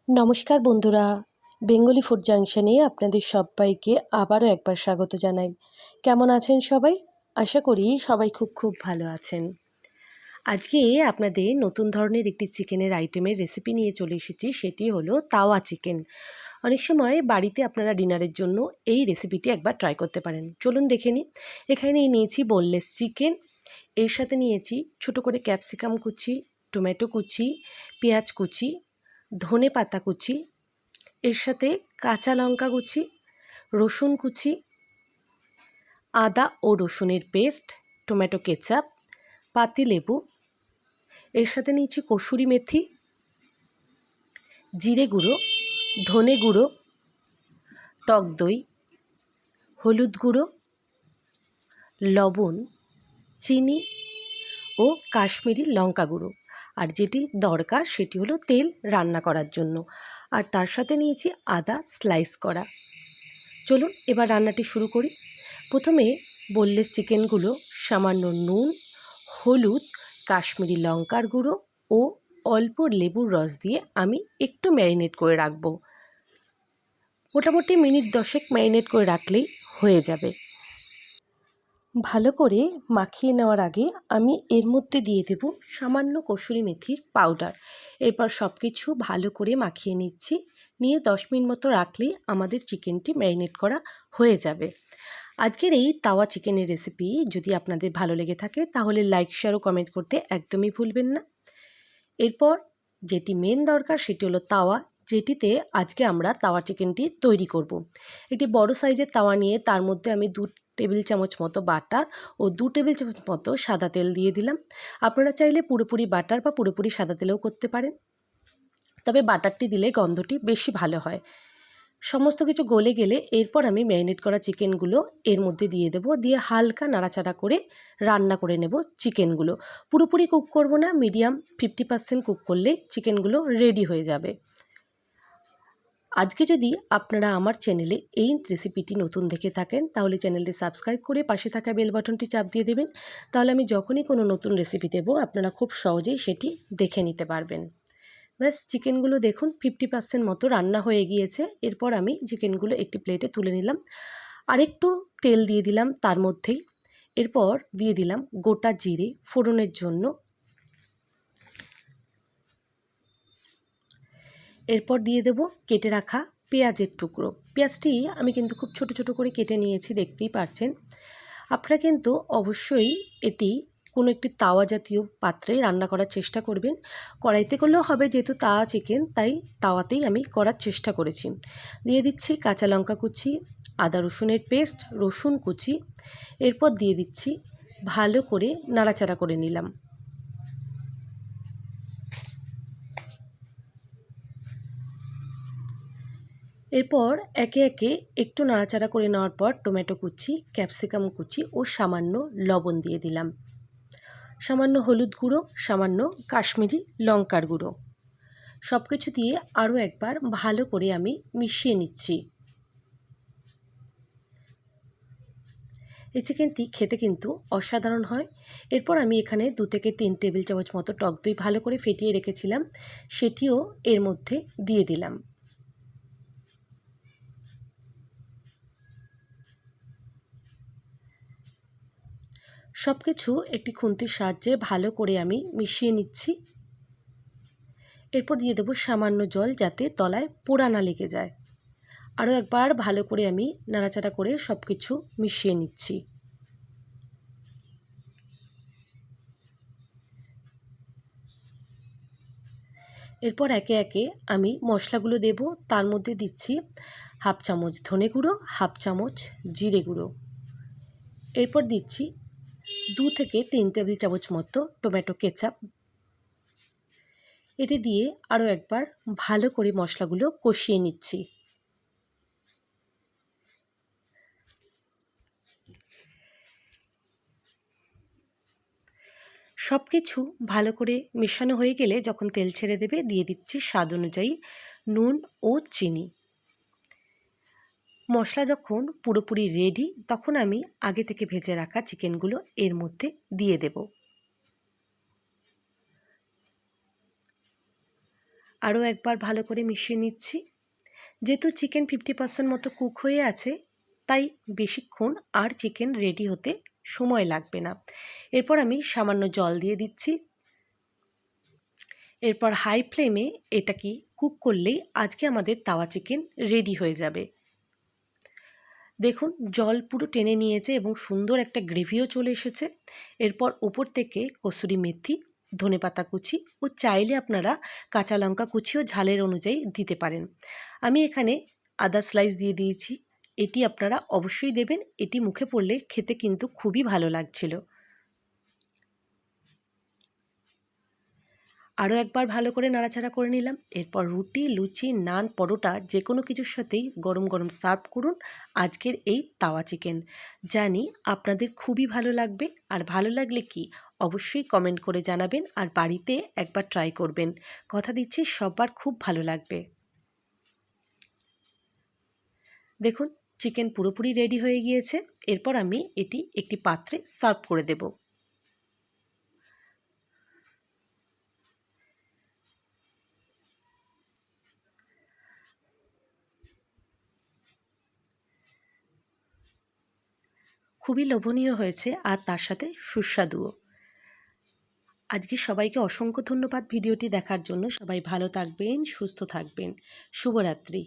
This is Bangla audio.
নমস্কার বন্ধুরা, বেঙ্গলি ফুড জাংশনে আপনাদের সবাইকে আবারও একবার স্বাগত জানাই। কেমন আছেন সবাই? আশা করি সবাই খুব ভালো আছেন। আজকে আপনাদের নতুন ধরনের একটি চিকেনের আইটেমের রেসিপি নিয়ে চলে এসেছি, সেটি হলো তাওয়া চিকেন। অনেক সময় বাড়িতে আপনারা ডিনারের জন্য এই রেসিপিটি একবার ট্রাই করতে পারেন। চলুন দেখে নিই। এখানে নিয়েছি বোনলেস চিকেন, এর সাথে নিয়েছি ছোটো করে ক্যাপসিকাম কুচি, টমেটো কুচি, পেঁয়াজ কুচি, ধনে পাতা কুচি, এর সাথে কাঁচা লঙ্কা কুচি, রসুন কুচি, আদা ও রসুনের পেস্ট, টমেটো কেচাপ, পাতিলেবু, এর সাথে নিয়েছি কসুরি মেথি, জিরে গুঁড়ো, ধনে গুঁড়ো, টক দই, হলুদ গুঁড়ো, লবণ, চিনি ও কাশ্মীরি লঙ্কা গুঁড়ো। আর যেটি দরকার সেটি হলো তেল রান্না করার জন্য। আর তার সাথে নিয়েছি আদা স্লাইস করা। চলুন এবার রান্নাটি শুরু করি। প্রথমে বোনলেস চিকেনগুলো সামান্য নুন, হলুদ, কাশ্মীরি লঙ্কার গুঁড়ো ও অল্প লেবুর রস দিয়ে আমি একটু ম্যারিনেট করে রাখবো। মোটামুটি মিনিট 10 ম্যারিনেট করে রাখলেই হয়ে যাবে। ভালো করে মাখিয়ে নেওয়ার আগে আমি এর মধ্যে দিয়ে দেব সামান্য কসুরি মেথির পাউডার। এরপর সব কিছু ভালো করে মাখিয়ে নিচ্ছি, নিয়ে 10 মিনিট মতো রাখলেই আমাদের চিকেনটি ম্যারিনেট করা হয়ে যাবে। আজকের এই তাওয়া চিকেনের রেসিপি যদি আপনাদের ভালো লেগে থাকে তাহলে লাইক, শেয়ার ও কমেন্ট করতে একদমই ভুলবেন না। এরপর যেটি মেন দরকার সেটি হলো তাওয়া, যেটিতে আজকে আমরা তাওয়া চিকেনটি তৈরি করব। একটি বড় সাইজের তাওয়া নিয়ে তার মধ্যে আমি 2 টেবিল চামচ মতো বাটার ও 2 টেবিল চামচ মতো সাদা তেল দিয়ে দিলাম। আপনারা চাইলে পুরোপুরি বাটার বা পুরোপুরি সাদা তেলেও করতে পারেন, তবে বাটারটি দিলে গন্ধটি বেশি ভালো হয়। সমস্ত কিছু গলে গেলে এরপর আমি ম্যারিনেট করা চিকেনগুলো এর মধ্যে দিয়ে দেবো, দিয়ে হালকা নাড়াচাড়া করে রান্না করে নেব চিকেনগুলো। পুরোপুরি কুক করব না, মিডিয়াম 50% কুক করলেই চিকেনগুলো রেডি হয়ে যাবে। আজকে যদি আপনারা আমার চ্যানেলে এই রেসিপিটি নতুন দেখে থাকেন তাহলে চ্যানেলটি সাবস্ক্রাইব করে পাশে থাকা বেল বাটনটি চাপ দিয়ে দেবেন, তাহলে আমি যখনই কোনো নতুন রেসিপি দেবো আপনারা খুব সহজেই সেটি দেখে নিতে পারবেন। ব্যাস, চিকেনগুলো দেখুন 50% মতো রান্না হয়ে গিয়েছে। এরপর আমি চিকেনগুলো একটি প্লেটে তুলে নিলাম, আরেকটু তেল দিয়ে দিলাম তার মধ্যেই। এরপর দিয়ে দিলাম গোটা জিরে ফোড়নের জন্য। এরপর দিয়ে দেব কেটে রাখা পেঁয়াজের টুকরো। পেঁয়াজটি আমি কিন্তু খুব ছোট ছোট করে কেটে নিয়েছি, দেখতেই পারছেন। আপনারা কিন্তু অবশ্যই এটি কোনো একটি তাওয়া জাতীয় পাত্রে রান্না করার চেষ্টা করবেন। কড়াইতে করলেও হবে, যেহেতু তাওয়া চিকেন তাই তাওয়াতেই আমি করার চেষ্টা করেছি। দিয়ে দিচ্ছি কাঁচা লঙ্কা কুচি, আদা রসুনের পেস্ট, রসুন কুচি। এরপর দিয়ে দিচ্ছি, ভালো করে নাড়াচাড়া করে নিলাম। এরপর একে একে একটু নাড়াচাড়া করে নেওয়ার পর টমেটো কুচি, ক্যাপসিকাম কুচি ও সামান্য লবণ দিয়ে দিলাম, সামান্য হলুদ গুঁড়ো, সামান্য কাশ্মীরি লঙ্কার গুঁড়ো। সব কিছু দিয়ে আরও একবার ভালো করে আমি মিশিয়ে নিচ্ছি। এই চিকেনটি খেতে কিন্তু অসাধারণ হয়। এরপর আমি এখানে 2 থেকে 3 টেবিল চামচ মতো টক দই ভালো করে ফেটিয়ে রেখেছিলাম, সেটিও এর মধ্যে দিয়ে দিলাম। সব কিছু একটি খুন্তির সাহায্যে ভালো করে আমি মিশিয়ে নিচ্ছি। এরপর দিয়ে দেবো সামান্য জল, যাতে তলায় পোড়া না লেগে যায়। আরও একবার ভালো করে আমি নাড়াচাড়া করে সব কিছু মিশিয়ে নিচ্ছি। এরপর একে একে আমি মশলাগুলো দেব। তার মধ্যে দিচ্ছি 1/2 চামচ ধনে গুঁড়ো, 1/2 চামচ জিরে গুঁড়ো। এরপর দিচ্ছি 2 থেকে 3 টেবিল চামচ মতো টমেটো কেচাপ। এটি দিয়ে আরও একবার ভালো করে মশলাগুলো কষিয়ে নিচ্ছি। সব কিছু ভালো করে মেশানো হয়ে গেলে যখন তেল ছেড়ে দেবে, দিয়ে দিচ্ছি স্বাদ অনুযায়ী নুন ও চিনি। মশলা যখন পুরোপুরি রেডি তখন আমি আগে থেকে ভেজে রাখা চিকেনগুলো এর মধ্যে দিয়ে দেব। আরও একবার ভালো করে মিশিয়ে নিচ্ছি। যেহেতু চিকেন 50% মতো কুক হয়ে আছে, তাই বেশিক্ষণ আর চিকেন রেডি হতে সময় লাগবে না। এরপর আমি সামান্য জল দিয়ে দিচ্ছি। এরপর হাই ফ্লেমে এটাকে কুক করলেই আজকে আমাদের তাওয়া চিকেন রেডি হয়ে যাবে। দেখুন জল পুরো টেনে নিয়েছে এবং সুন্দর একটা গ্রেভিও চলে এসেছে। এরপর ওপর থেকে কসুরি মেথি, ধনেপাতা কুচি ও চাইলে আপনারা কাঁচা লঙ্কা কুচিও ঝালের অনুযায়ী দিতে পারেন। আমি এখানে আদা স্লাইস দিয়ে দিয়েছি, এটি আপনারা অবশ্যই দেবেন। এটি মুখে পড়লে খেতে কিন্তু খুবই ভালো লাগছিল। আরও একবার ভালো করে নাড়াচাড়া করে নিলাম। এরপর রুটি, লুচি, নান, পরোটা যে কোনো কিছুর সাথেই গরম গরম সার্ভ করুন আজকের এই তাওয়া চিকেন। জানি আপনাদের খুবই ভালো লাগবে, আর ভালো লাগলে কি অবশ্যই কমেন্ট করে জানাবেন, আর বাড়িতে একবার ট্রাই করবেন। কথা দিচ্ছি সবার খুব ভালো লাগবে। দেখুন চিকেন পুরোপুরি রেডি হয়ে গিয়েছে। এরপর আমি এটি একটি পাত্রে সার্ভ করে দেব। খুবই লোভনীয় হয়েছে আর তার সাথে সুস্বাদুও। আজকে সবাইকে অসংখ্য ধন্যবাদ ভিডিওটি দেখার জন্য। সবাই ভালো থাকবেন, সুস্থ থাকবেন। শুভরাত্রি।